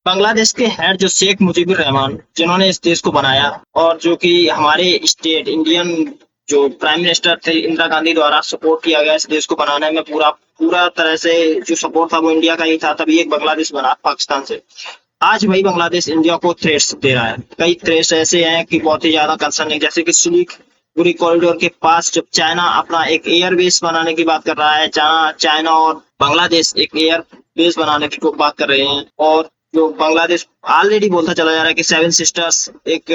बांग्लादेश के हेड जो शेख मुजीबुर रहमान जिन्होंने इस देश को बनाया और जो कि हमारे स्टेट इंडियन जो प्राइम मिनिस्टर थे इंदिरा गांधी द्वारा सपोर्ट किया गया इस देश को बनाने में पूरा पूरा तरह से जो सपोर्ट था वो इंडिया का ही था, तभी एक बांग्लादेश बना पाकिस्तान से। आज वही बांग्लादेश इंडिया को थ्रेट्स दे रहा है। कई थ्रेट्स ऐसे हैं कि बहुत ही ज्यादा कंसर्न है, जैसे कि सिलीगुड़ी कॉरिडोर के पास जब चाइना अपना एक एयरबेस बनाने की बात कर रहा है, जहाँ चाइना और बांग्लादेश एक एयर बेस बनाने की बात कर रहे हैं। और जो बांग्लादेश ऑलरेडी बोलता चला जा रहा है कि सेवन सिस्टर्स एक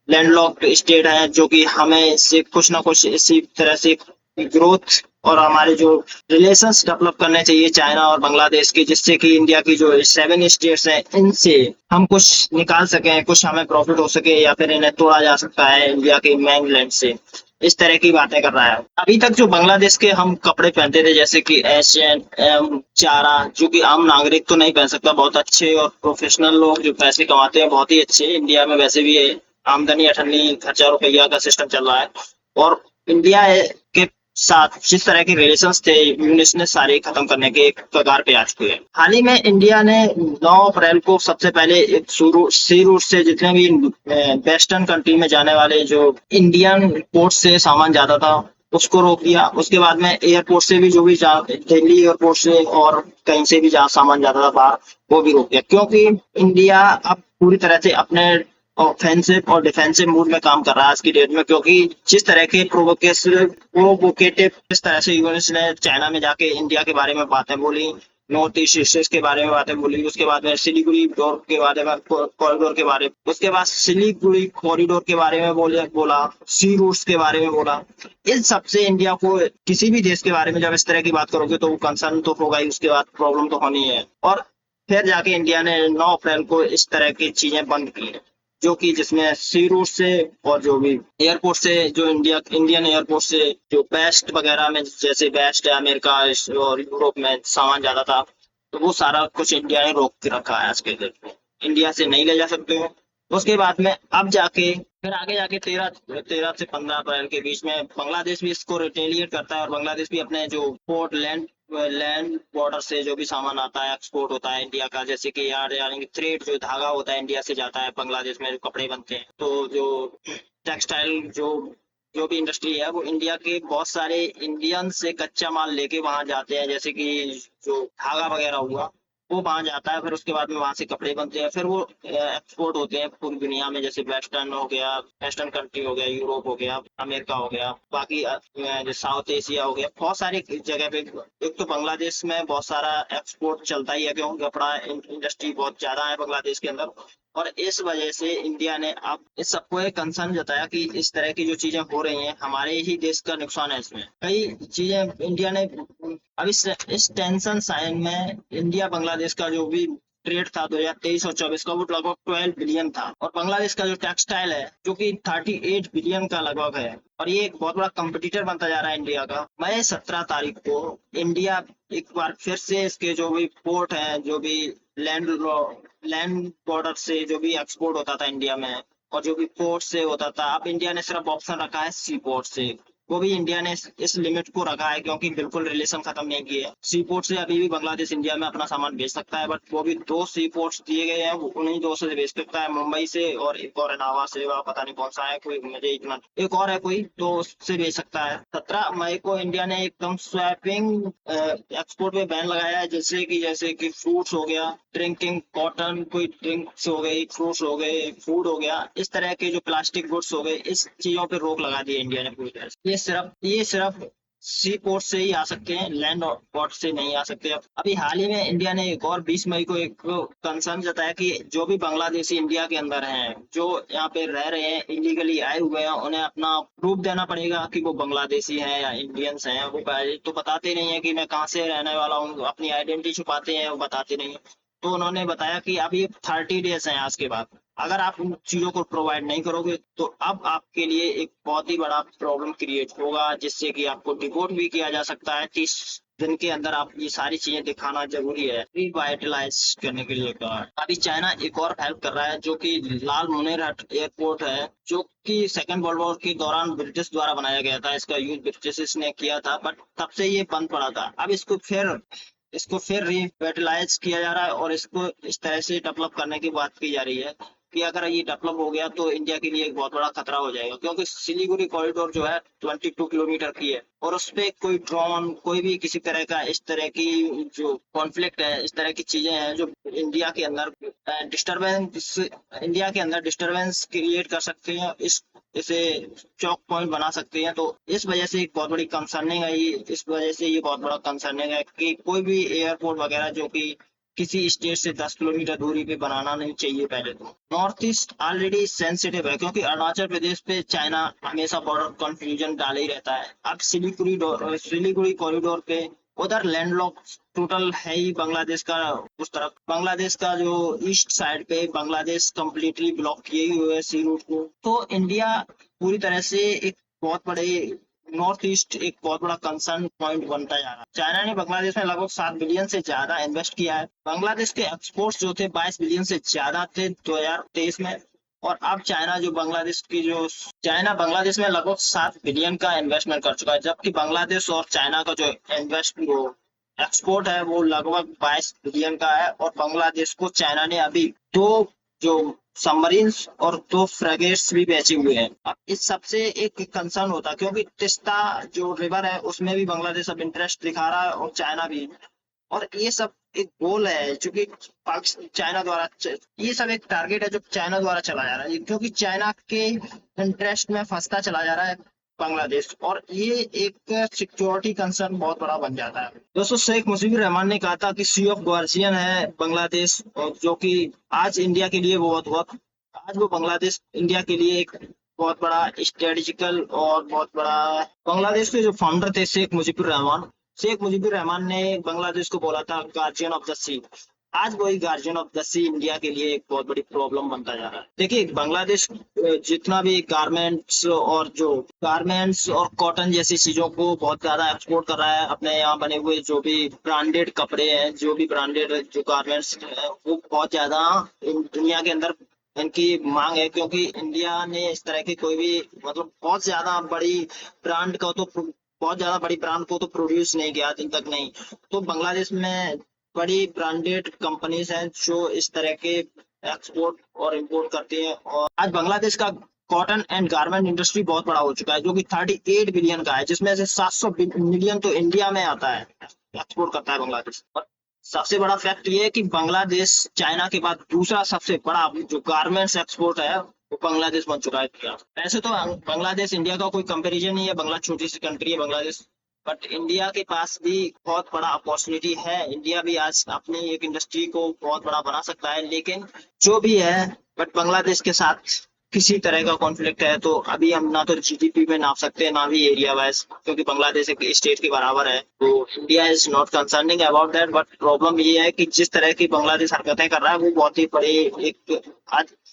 लैंडलॉक्ड स्टेट है, जो कि हमें से कुछ ना कुछ इसी तरह से ग्रोथ और हमारे जो रिलेशंस डेवलप करने चाहिए चाइना और बांग्लादेश के, जिससे कि इंडिया की जो सेवन स्टेट्स हैं इनसे हम कुछ निकाल सकें, कुछ हमें प्रॉफिट हो सके, या फिर इन्हें तोड़ा जा सकता है इंडिया के मेनलैंड से। इस तरह की बातें कर रहा है। अभी तक जो बांग्लादेश के हम कपड़े पहनते थे, जैसे कि H&M, चारा, जो कि आम नागरिक तो नहीं पहन सकता, बहुत अच्छे और प्रोफेशनल लोग जो पैसे कमाते हैं बहुत ही अच्छे। इंडिया में वैसे भी आमदनी अठन्नी खर्चा रुपया का सिस्टम चल रहा है। और इंडिया के साथ जिस तरह के रिलेशंस थे यूनिस ने सारे खत्म करने के एक कगार पे आ चुके हैं। हाल ही में इंडिया ने 9 अप्रैल को सबसे पहले एक सी रूट से जितने भी वेस्टर्न कंट्री में जाने वाले जो इंडियन पोर्ट से सामान जाता था उसको रोक दिया। उसके बाद में एयरपोर्ट से भी जो भी दिल्ली एयरपोर्ट से और कहीं से भी जहाँ सामान जाता था बाहर वो भी रोक दिया, क्योंकि इंडिया अब पूरी तरह से अपने ऑफेंसिव और डिफेंसिव मूड में काम कर रहा है आज की डेट में। क्योंकि जिस तरह के प्रोवोकेटिव जिस तरह से यूएस ने चाइना में जाके इंडिया के बारे में बातें बोली, नॉर्थ ईस्ट स्टेट्स के बारे में बातें बोली, उसके बाद में सिलीगुड़ी डोर के बारे में कॉरिडोर के बारे में, उसके बाद सिलीगुड़ी कॉरिडोर के बारे में बोला, सी रूट्स के बारे में बोला। इन सबसे इंडिया को किसी भी देश के बारे में जब इस तरह की बात करोगे तो वो कंसर्न तो होगा ही, उसके बाद प्रॉब्लम तो होनी है। और फिर जाके इंडिया ने 9 अप्रैल को इस तरह की चीजें बंद की, जो कि जिसमें सी रूट से और जो भी एयरपोर्ट से जो इंडियन एयरपोर्ट से जो बेस्ट वगैरह में जैसे बेस्ट है अमेरिका और यूरोप में सामान ज्यादा था, तो वो सारा कुछ इंडिया ने रोक के रखा है आज के दिन में। इंडिया से नहीं ले जा सकते हो। उसके बाद में अब जाके फिर आगे जाके 13 से 15 अप्रैल के बीच में बांग्लादेश भी इसको रिटेलिएट करता है, और बांग्लादेश भी अपने जो पोर्ट लैंड बॉर्डर से जो भी सामान आता है एक्सपोर्ट होता है इंडिया का, जैसे कि यार यानी थ्रेड जो धागा होता है इंडिया से जाता है बांग्लादेश में, जो कपड़े बनते हैं, तो जो टेक्सटाइल जो जो भी इंडस्ट्री है वो इंडिया के बहुत सारे इंडियन से कच्चा माल लेके वहां जाते हैं, जैसे कि जो धागा वगैरह हुआ वो वहां जाता है। फिर उसके बाद में वहां से कपड़े बनते हैं, फिर वो एक्सपोर्ट होते हैं पूरी दुनिया में, जैसे वेस्टर्न हो गया, वेस्टर्न कंट्री हो गया, यूरोप हो गया, अमेरिका हो गया, बाकी जो साउथ एशिया हो गया, बहुत सारी जगह पे। एक तो बांग्लादेश में बहुत सारा एक्सपोर्ट चलता ही है, क्योंकि कपड़ा इंडस्ट्री बहुत ज्यादा है बांग्लादेश के अंदर। और इस वजह से इंडिया ने अब इस सबको एक कंसर्न जताया कि इस तरह की जो चीजें हो रही हैं हमारे ही देश का नुकसान है इसमें। कई चीजें इंडिया ने अब इस टेंशन साइन में इंडिया बांग्लादेश का जो भी ट्रेड था 2023 और 24 का, वो लगभग 12 बिलियन था। और बांग्लादेश का जो टेक्सटाइल है जो कि 38 बिलियन का लगभग है, और ये एक बहुत बड़ा कंपटीटर बनता जा रहा है इंडिया का। मई 17 तारीख को इंडिया एक बार फिर से इसके जो भी पोर्ट है, जो भी लैंड लैंड बॉर्डर से जो भी एक्सपोर्ट होता था इंडिया में और जो भी पोर्ट से होता था, अब इंडिया ने सिर्फ ऑप्शन रखा है सी पोर्ट से। वो भी इंडिया ने इस लिमिट को रखा है क्योंकि बिल्कुल रिलेशन खत्म नहीं किए। सी पोर्ट से अभी भी बांग्लादेश इंडिया में अपना सामान भेज सकता है, बट वो भी 2 सी पोर्ट्स दिए गए हैं, वो उन्हीं 2 से भेज सकता है, मुंबई से और एक और इनावा से, वह पता नहीं कौन सा है, कोई मुझे इतना, एक और है कोई, तो उससे भेज सकता है। 17 मई को इंडिया ने एकदम स्वैपिंग एक्सपोर्ट पे बैन लगाया है, जैसे कि फ्रूट्स हो गया, ड्रिंकिंग कॉटन, कोई ड्रिंक्स हो गई, फ्रूट्स हो गए, फूड हो गया, इस तरह के जो प्लास्टिक गुड्स हो गए, इस चीजों पे रोक लगा दी है इंडिया ने पूरी तरह से। ये सिर्फ सी पोर्ट से ही आ सकते हैं, लैंड पोर्ट से नहीं आ सकते। अभी हाल ही में इंडिया ने एक और 20 मई को एक कंसर्न जताया कि जो भी बांग्लादेशी इंडिया के अंदर हैं, जो यहाँ पे रह रहे हैं, इलीगली आए हुए हैं, उन्हें अपना प्रूफ देना पड़ेगा कि वो बांग्लादेशी हैं या इंडियंस हैं। वो पहले तो बताते नहीं है कि मैं कहाँ से रहने वाला हूँ, अपनी आइडेंटिटी छुपाते हैं, वो बताते नहीं है। तो उन्होंने बताया कि अभी 30 डेज हैं आज के बाद, अगर आप उन चीजों को प्रोवाइड नहीं करोगे तो अब आपके लिए एक बहुत ही बड़ा प्रॉब्लम क्रिएट होगा, जिससे कि आपको डिपोर्ट भी किया जा सकता है। 30 दिन के अंदर आप ये सारी चीजें दिखाना जरूरी है रिवाइटलाइज करने के लिए कहा। अभी चाइना एक और हेल्प कर रहा है, जो कि लाल मुनेरहट एयरपोर्ट है, जो कि सेकेंड वर्ल्ड वॉर के दौरान ब्रिटिश द्वारा बनाया गया था। इसका यूज ब्रिटिश ने किया था, बट तब से ये बंद पड़ा था। अब इसको फिर इसको फिर रिवेटलाइज किया जा रहा है और इसको इस तरह से डेवलप करने की बात की जा रही है कि अगर ये डेवलप हो गया तो इंडिया के लिए एक बहुत बड़ा खतरा हो जाएगा, क्योंकि सिलीगुड़ी कॉरिडोर जो है 22 किलोमीटर की है और उस पे कोई ड्रोन कोई भी किसी तरह का इस तरह की जो कॉन्फ्लिक्ट है, इस तरह की चीजें हैं जो इंडिया के अंदर डिस्टरबेंस क्रिएट कर सकती हैं, इसे चौक पॉइंट बना सकती हैं। तो इस वजह से एक बहुत बड़ी कंसर्निंग है ये, इस वजह से ये बहुत बड़ा कंसर्निंग है कि कोई भी एयरपोर्ट वगैरह जो कि किसी स्टेट से 10 किलोमीटर दूरी पे बनाना नहीं चाहिए। पहले तो नॉर्थ ईस्ट ऑलरेडी सेंसिटिव है, क्योंकि अरुणाचल प्रदेश पे चाइना हमेशा बॉर्डर कंफ्यूजन डाले ही रहता है। अब सिलीगुड़ी कॉरिडोर पे उधर लैंडलॉक टोटल है ही बांग्लादेश का, उस तरफ बांग्लादेश का जो ईस्ट साइड पे बांग्लादेश कंप्लीटली ब्लॉक किए हुए है सी रूट को। तो इंडिया पूरी तरह से एक बहुत बड़े नॉर्थ ईस्ट एक बहुत बड़ा कंसर्न पॉइंट बनता जा रहा है। चाइना ने बांग्लादेश में लगभग 7 बिलियन से ज्यादा इन्वेस्ट किया है। बांग्लादेश के एक्सपोर्ट्स जो थे 22 बिलियन से ज्यादा थे 2023 में, और अब चाइना बांग्लादेश में लगभग 7 बिलियन का इन्वेस्टमेंट कर चुका है, जबकि बांग्लादेश और चाइना का जो एक्सपोर्ट है वो लगभग 22 बिलियन का है। और बांग्लादेश को चाइना ने अभी 2 जो सबमरीन्स और 2 फ्रगेट्स भी बेचे हुए हैं। अब इस सबसे एक कंसर्न होता है, क्योंकि तिस्ता जो रिवर है उसमें भी बांग्लादेश अब इंटरेस्ट दिखा रहा है और चाइना भी। और ये सब एक गोल है जो कि चाइना द्वारा, ये सब एक टारगेट है जो चाइना द्वारा चला जा रहा है, क्योंकि चाइना के इंटरेस्ट में फंसता चला जा रहा है बांग्लादेश, और ये एक सिक्योरिटी कंसर्न बहुत बड़ा बन जाता है। दोस्तों, शेख मुजीबुर रहमान ने कहा था कि सी ऑफ गार्जियन है बांग्लादेश, जो कि आज इंडिया के लिए आज वो बांग्लादेश इंडिया के लिए एक बहुत बड़ा स्ट्रेटेजिकल और बहुत बड़ा। बांग्लादेश के जो फाउंडर थे शेख मुजीबुर रहमान ने बांग्लादेश को बोला था गार्जियन ऑफ द सी। आज वही guardian of the sea India के लिए एक बहुत बड़ी प्रॉब्लम बनता जा रहा है। देखिए, बांग्लादेश जितना भी गारमेंट्स और कॉटन जैसी चीजों को बहुत ज्यादा एक्सपोर्ट कर रहा है, अपने यहाँ बने हुए जो भी ब्रांडेड कपड़े हैं, जो भी ब्रांडेड जो गारमेंट्स है, वो बहुत ज्यादा दुनिया के अंदर इनकी मांग है, क्योंकि इंडिया ने इस तरह की कोई भी मतलब बहुत ज्यादा बड़ी ब्रांड को तो प्रोड्यूस नहीं किया दिन तक नहीं। तो बांग्लादेश में बड़ी ब्रांडेड कंपनीज हैं जो इस तरह के एक्सपोर्ट और इंपोर्ट करती हैं। और आज बांग्लादेश का कॉटन एंड गारमेंट इंडस्ट्री बहुत बड़ा हो चुका है, जो कि 38 बिलियन का है, जिसमें से 700 मिलियन तो इंडिया में आता है, एक्सपोर्ट करता है बांग्लादेश। और सबसे बड़ा फैक्ट ये है कि बांग्लादेश चाइना के बाद दूसरा सबसे बड़ा जो गारमेंट्स एक्सपोर्ट है वो बांग्लादेश बन चुका है। वैसे तो बांग्लादेश इंडिया का कोई कंपेरिजन नहीं है, बांग्लादेश छोटी सी कंट्री है बांग्लादेश, बट इंडिया के पास भी बहुत बड़ा अपॉर्चुनिटी है। इंडिया भी आज अपनी एक इंडस्ट्री को बहुत बड़ा बना सकता है, लेकिन जो भी है, बट बांग्लादेश के साथ किसी तरह का कॉन्फ्लिक्ट है तो अभी हम ना तो जीडीपी में नाप सकते हैं ना भी एरिया वाइज, क्योंकि बांग्लादेश एक स्टेट के बराबर है। तो India is not concerning about that, but problem ये है कि जिस तरह की बांग्लादेश हरकतें कर रहा है वो बहुत ही बड़ी एक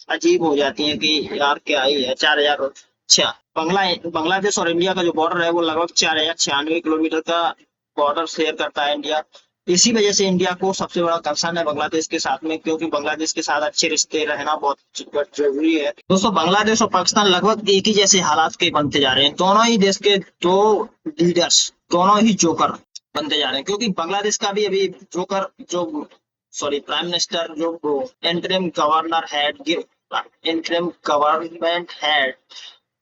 अजीब हो जाती है कि यार क्या ही है। 4000 अच्छा, बांग्लादेश और इंडिया का जो बॉर्डर है वो लगभग 4096 किलोमीटर का बॉर्डर शेयर करता है इंडिया। इसी वजह से इंडिया को सबसे बड़ा कंसर्न है बांग्लादेश के साथ में, क्योंकि बांग्लादेश के साथ अच्छे रिश्ते रहना बहुत जरूरी है। दोस्तों, बांग्लादेश और पाकिस्तान लगभग एक ही जैसे हालात के बनते जा रहे हैं। दोनों ही देश के दो लीडर्स, दोनों ही जोकर बनते जा रहे हैं, क्योंकि बांग्लादेश का भी अभी प्राइम मिनिस्टर जो गवर्नमेंट हेड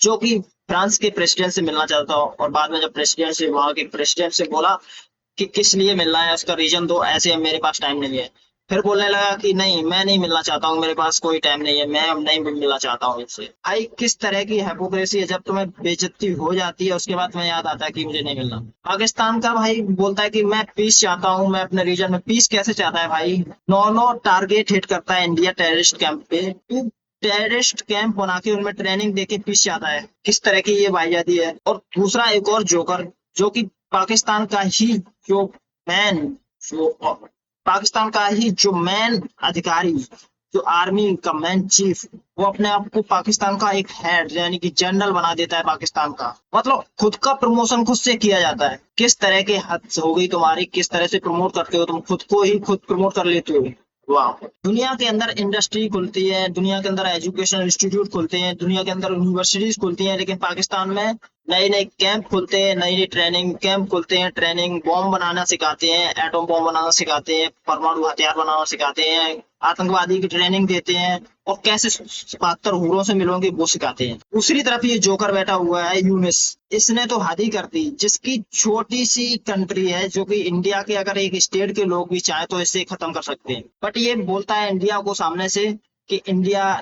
जो कि फ्रांस के प्रेसिडेंट से मिलना चाहता हूँ, और बाद में जब प्रेसिडेंट से वहां के प्रेसिडेंट से बोला कि किस लिए मिलना है, उसका रीजन दो, ऐसे मेरे पास टाइम नहीं है। फिर बोलने लगा कि नहीं, मैं नहीं मिलना चाहता हूँ, मेरे पास कोई टाइम नहीं है, मैं अब नहीं मिलना चाहता हूँ इनसे। भाई, किस तरह की हिपोक्रेसी है, जब तुम्हें बेइज्जती हो जाती है उसके बाद तुम्हें याद आता है कि मुझे नहीं मिलना। पाकिस्तान का भाई बोलता है कि मैं पीस चाहता हूँ, मैं अपने रीजन में पीस कैसे चाहता है भाई। 9 टारगेट हिट करता है इंडिया टेररिस्ट कैंप पे, टेररिस्ट कैंप बना के उनमें ट्रेनिंग देके पीस चाहता है। किस तरह की ये वाहियाती है। और दूसरा एक और जोकर, जो कि पाकिस्तान का ही जो मैन अधिकारी, जो आर्मी का मैन चीफ, वो अपने आप को पाकिस्तान का एक हेड यानी कि जनरल बना देता है पाकिस्तान का। मतलब खुद का प्रमोशन खुद से किया जाता है। किस तरह के हद हो गई तुम्हारी, किस तरह से प्रमोट करते हो तुम, खुद को ही खुद प्रमोट कर लेते हो। वाह। दुनिया के अंदर इंडस्ट्री खुलती है, दुनिया के अंदर एजुकेशन इंस्टीट्यूट खुलते हैं, दुनिया के अंदर यूनिवर्सिटीज खुलती हैं, लेकिन पाकिस्तान में नए नए कैंप खुलते हैं, नई नई ट्रेनिंग कैंप खुलते हैं, ट्रेनिंग बॉम्ब बनाना सिखाते हैं, एटम बॉम्ब बनाना सिखाते हैं, परमाणु हथियार बनाना सिखाते हैं, आतंकवादी की ट्रेनिंग देते हैं, और कैसे 77 हूरों से मिलोगे वो सिखाते हैं। दूसरी तरफ ये जोकर बैठा हुआ है यूनिस, इसने तो हद ही कर दी, जिसकी छोटी सी कंट्री है, जो कि इंडिया के अगर एक स्टेट के लोग भी चाहे तो इसे खत्म कर सकते हैं, बट ये बोलता है इंडिया को सामने से कि इंडिया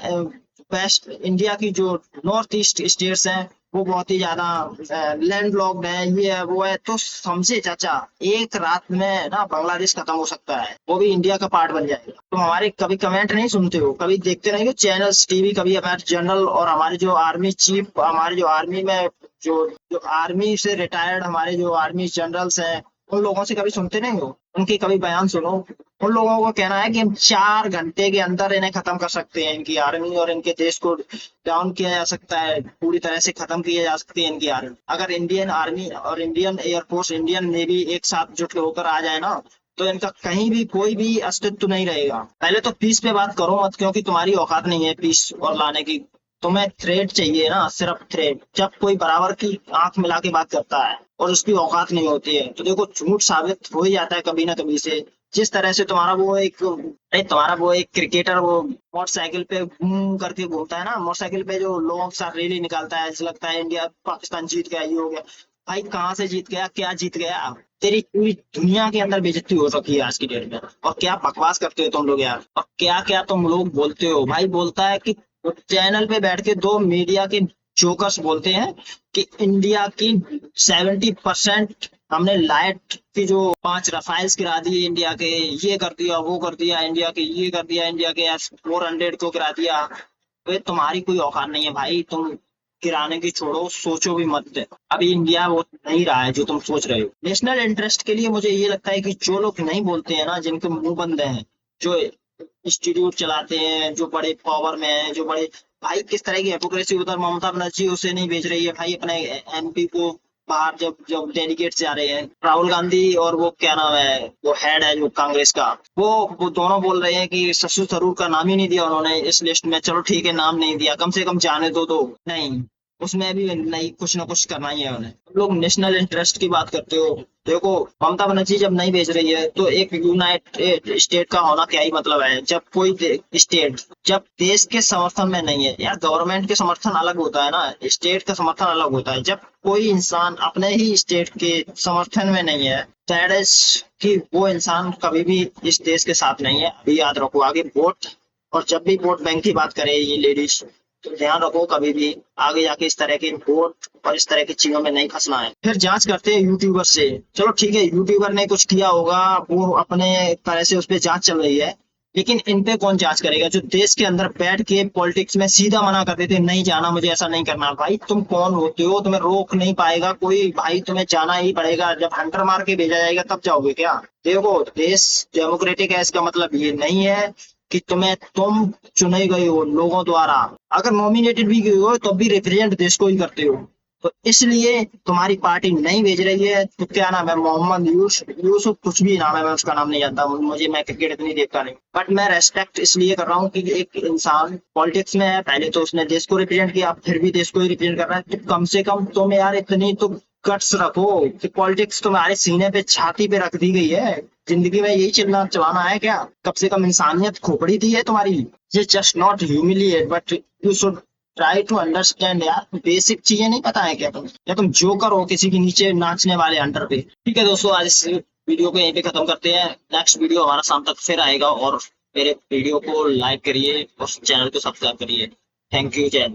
वेस्ट, इंडिया की जो नॉर्थ ईस्ट स्टेट्स हैं वो बहुत ही ज्यादा लैंड लॉक्ड है, ये है वो है। तो समझे चाचा, एक रात में ना बांग्लादेश खत्म हो सकता है, वो भी इंडिया का पार्ट बन जाएगा। तुम हमारे कभी कमेंट नहीं सुनते हो, कभी देखते नहीं हो चैनल्स टीवी, कभी हमारे जनरल और हमारे जो आर्मी चीफ, हमारे जो आर्मी में जो आर्मी से रिटायर्ड हमारे जो आर्मी जनरल्स हैं, उन लोगों से कभी सुनते नहीं हो, उनके कभी बयान सुनो। उन लोगों का कहना है कि हम 4 घंटे के अंदर इन्हें खत्म कर सकते हैं, इनकी आर्मी और इनके देश को डाउन किया जा सकता है, पूरी तरह से खत्म किया जा सकती है इनकी आर्मी। अगर इंडियन आर्मी और इंडियन एयरफोर्स, इंडियन नेवी एक साथ जुट होकर आ जाए ना, तो इनका कहीं भी कोई भी अस्तित्व नहीं रहेगा। पहले तो पीस पे बात करो मत, क्योंकि तुम्हारी औकात नहीं है पीस और लाने की। तुम्हें थ्रेड चाहिए ना, सिर्फ थ्रेड। जब कोई बराबर की आंख मिला के बात करता है और उसकी औकात नहीं होती है, तो देखो झूठ साबित हो ही जाता है कभी ना कभी से। जिस तरह से तुम्हारा वो एक क्रिकेटर वो मोटरसाइकिल पे घूम करके घूमता है ना, मोटरसाइकिल पे जो लोगों के साथ रैली निकालता है, ऐसा लगता है इंडिया पाकिस्तान जीत गया, ये हो गया। भाई कहाँ से जीत गया, क्या जीत गया? तेरी पूरी दुनिया के अंदर बेइज्जती हो रखी है आज की डेट में। और क्या बकवास करते हो तुम लोग यार, और क्या क्या तुम लोग बोलते हो। भाई बोलता है कि चैनल पे बैठ के दो मीडिया के जोकर्स बोलते हैं कि इंडिया की 70% हमने लाइट की जो 5 रफाइल्स गिरा दिए इंडिया के, ये कर दिया वो कर दिया, इंडिया के ये कर दिया, इंडिया के S-400 को गिरा दिया। तो तुम्हारी कोई औकात नहीं है भाई, तुम गिराने की छोड़ो, सोचो भी मत। अभी इंडिया वो नहीं रहा है जो तुम सोच रहे हो। नेशनल इंटरेस्ट के लिए मुझे ये लगता है कि जो लोग नहीं बोलते हैं ना, जिनके मुंह बंद हैं, जो इंस्टीट्यूट चलाते हैं, जो बड़े पावर में है, जो बड़े, भाई किस तरह की हिपोक्रेसी उधर ममता बनर्जी उसे नहीं भेज रही है भाई अपने MP को बाहर, जब जब डेलीगेट्स जा रहे हैं। राहुल गांधी और वो क्या नाम है, वो हेड है जो कांग्रेस का, वो दोनों बोल रहे हैं कि शशि थरूर का नाम ही नहीं दिया उन्होंने इस लिस्ट में। चलो ठीक है, नाम नहीं दिया, कम से कम जाने दो। तो नहीं, उसमें भी नहीं, कुछ ना कुछ करना ही है उन्हें। तुम लोग नेशनल इंटरेस्ट की बात करते हो, देखो ममता बनर्जी जब नहीं भेज रही है तो एक यूनाइटेड स्टेट का होना क्या ही मतलब है। जब कोई स्टेट जब देश के समर्थन में नहीं है यार, गवर्नमेंट के समर्थन अलग होता है ना, स्टेट का समर्थन अलग होता है। जब कोई इंसान अपने ही स्टेट के समर्थन में नहीं है, दैट इज कि वो इंसान कभी भी इस देश के साथ नहीं है। अभी याद रखो, आगे वोट, और जब भी वोट बैंक की बात करे ये लेडीज, तो ध्यान रखो कभी भी आगे जाके इस तरह के वोट और इस तरह की चीजों में नहीं फंसना है। फिर जांच करते हैं यूट्यूबर से। चलो ठीक है, यूट्यूबर ने कुछ किया होगा, वो अपने तरह से उस पर जांच चल रही है, लेकिन इन पे कौन जांच करेगा? जो देश के अंदर बैठ के पॉलिटिक्स में सीधा मना कर देते, नहीं जाना, मुझे ऐसा नहीं करना। भाई तुम कौन होते हो? तुम्हें रोक नहीं पाएगा कोई भाई, तुम्हें जाना ही पड़ेगा। जब हंटर मार के भेजा जाएगा तब जाओगे क्या? देखो देश डेमोक्रेटिक है, इसका मतलब ये नहीं है कि तुम चुने गए हो लोगों द्वारा। अगर नॉमिनेटेड भी गए हो तो भी रिप्रेजेंट देश को ही करते हो। तो इसलिए तुम्हारी पार्टी नहीं भेज रही है। तो क्या नाम है, मोहम्मद यूसुफ कुछ भी नाम है, मैं उसका नाम नहीं जानता, मुझे, मैं क्रिकेट इतनी देखता नहीं, बट मैं रेस्पेक्ट इसलिए कर रहा हूँ कि एक इंसान पॉलिटिक्स में है, पहले तो उसने देश को रिप्रेजेंट किया, फिर भी देश को ही रिप्रेजेंट कर रहा है। तो कम से कम तुम यार इतनी तो गट्स रखो कि पॉलिटिक्स तुम्हारे सीने पे, छाती पे रख दी गई है। जिंदगी में यही चलाना है क्या? कम से कम इंसानियत खोपड़ी दी है तुम्हारी। ये just not humiliate but you should try to understand यार, बेसिक चीजें नहीं पता है क्या तुम? या तुम जोकर हो किसी के नीचे नाचने वाले अंडर पे? ठीक है दोस्तों, आज इस वीडियो को यहीं पे खत्म करते हैं। नेक्स्ट वीडियो हमारा शाम तक फिर आएगा, और मेरे वीडियो को लाइक करिए और चैनल को सब्सक्राइब करिए। थैंक यू, जय।